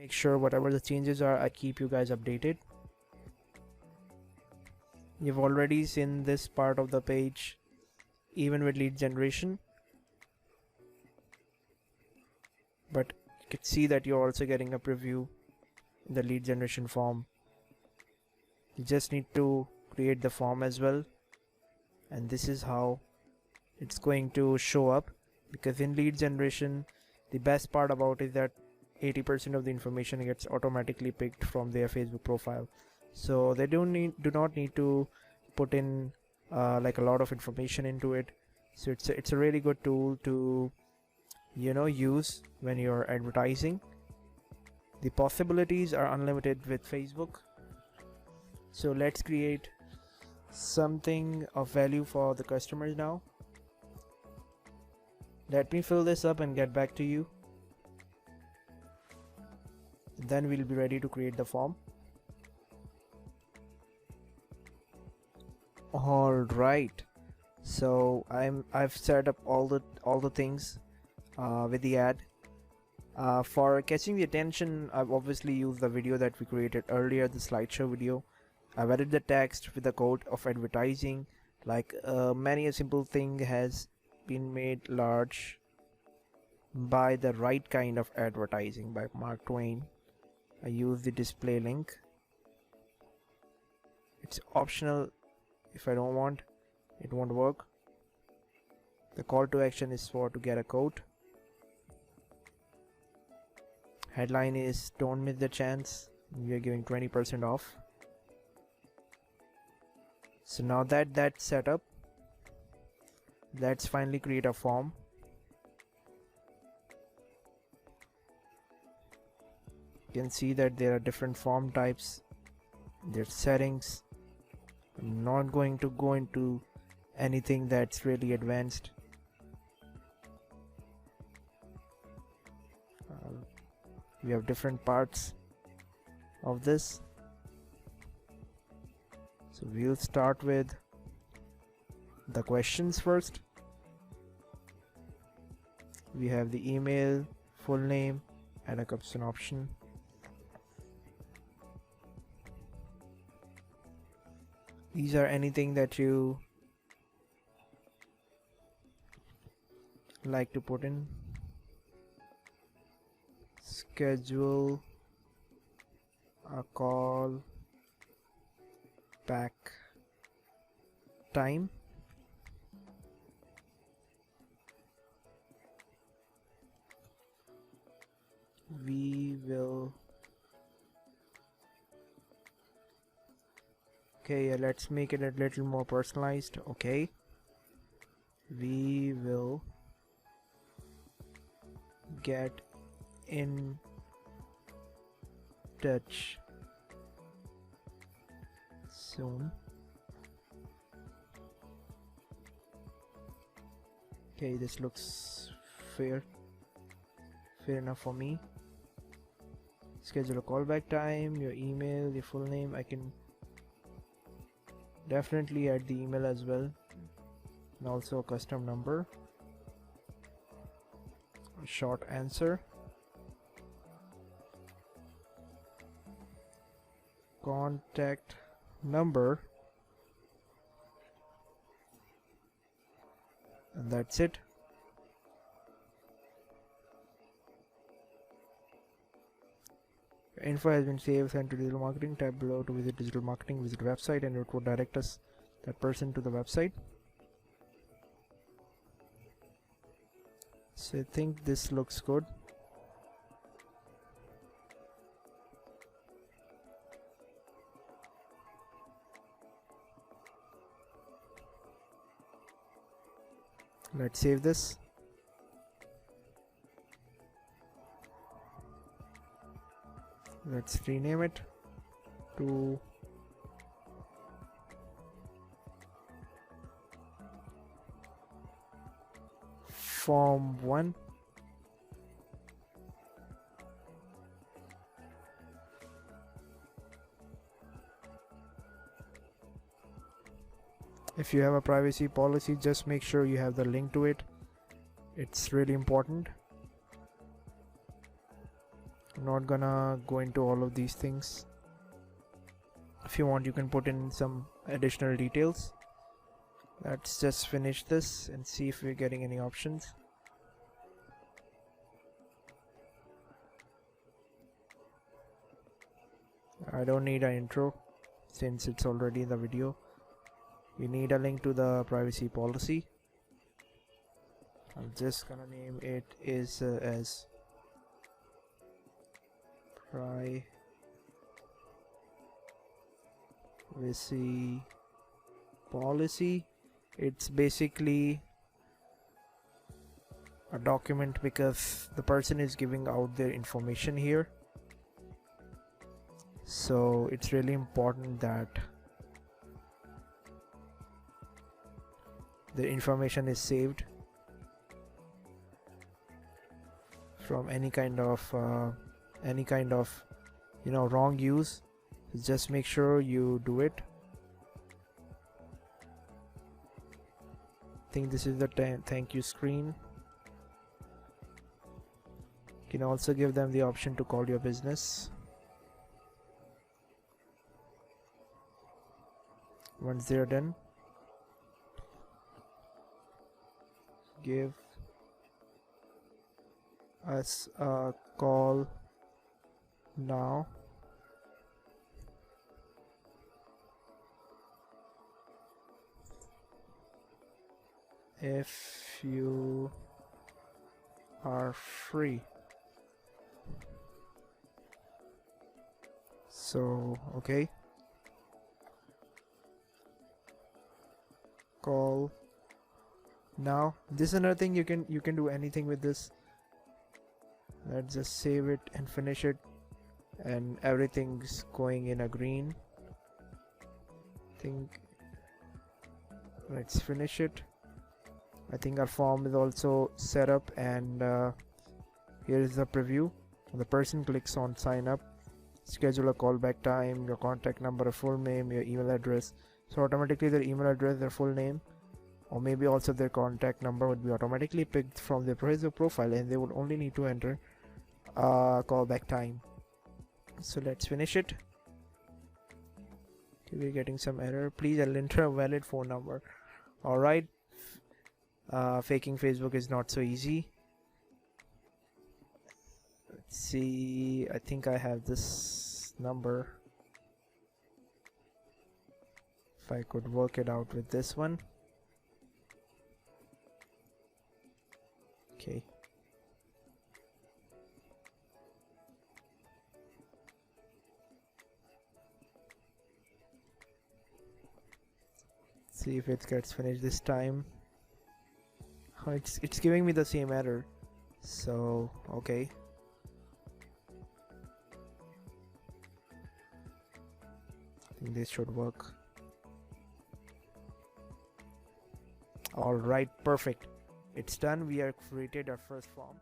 make sure whatever the changes are, I keep you guys updated. You've already seen this part of the page even with lead generation, but you can see that you're also getting a preview in the lead generation form. You just need to create the form as well, and this is how it's going to show up, because in lead generation the best part about it is that 80% of the information gets automatically picked from their Facebook profile, so they do not need to put in like a lot of information into it. So it's a really good tool to use when you're advertising. The possibilities are unlimited with Facebook. So let's create something of value for the customers now. Let me fill this up and get back to you. Then we'll be ready to create the form. All right, so I've set up all the things with the ad. For catching the attention, I've obviously used the video that we created earlier, the slideshow video. I've added the text with the code of advertising. Like many a simple thing has been made large by the right kind of advertising by Mark Twain. I use the display link. It's optional. If I don't want, it won't work. The call to action is to get a code. Headline is don't miss the chance. We are giving 20% off. So now that that's set up, let's finally create a form. You can see that there are different form types, there's settings. I'm not going to go into anything that's really advanced. We have different parts of this. So we'll start with the questions first. We have the email, full name, and a caption option. These are anything that you like to put in. Schedule a call back time. We will. Okay, let's make it a little more personalized. Okay, we will get in touch soon. Okay, this looks fair enough for me. Schedule a callback time, your email, your full name. I can definitely add the email as well, and also a custom number, a short answer, contact number, and that's it. Info has been saved. Sent to digital marketing. Tab below to visit digital marketing. Visit website, and it will direct us, that person, to the website. So I think this looks good. Let's save this. Let's rename it to Form 1. If you have a privacy policy, just make sure you have the link to it. It's really important. Not gonna go into all of these things. If you want, you can put in some additional details. Let's just finish this and see if we're getting any options. I don't need an intro since it's already in the video. You need a link to the privacy policy. I'm just gonna name it as privacy policy. It's basically a document because the person is giving out their information here. So it's really important that the information is saved from any kind of wrong use. Just make sure you do it. I think this is the thank you screen. You can also give them the option to call your business. Once they're done, give us a call now. If you are free. So, okay. Call now. This is another thing, you can do anything with this. Let's just save it and finish it, and everything's going in a green. Let's finish it. I think our form is also set up, and here is the preview. The person clicks on sign up, schedule a callback time, your contact number, a full name, your email address. So automatically their email address, their full name, or maybe also their contact number would be automatically picked from their profile, and they would only need to enter callback time. So let's finish it. Okay, we're getting some error. Please enter a valid phone number. Alright. Faking Facebook is not so easy. Let's see. I think I have this number. If I could work it out with this one. Okay. See if it gets finished this time. Oh, it's giving me the same error. So okay. I think this should work. Alright, perfect. It's done. We have created our first form.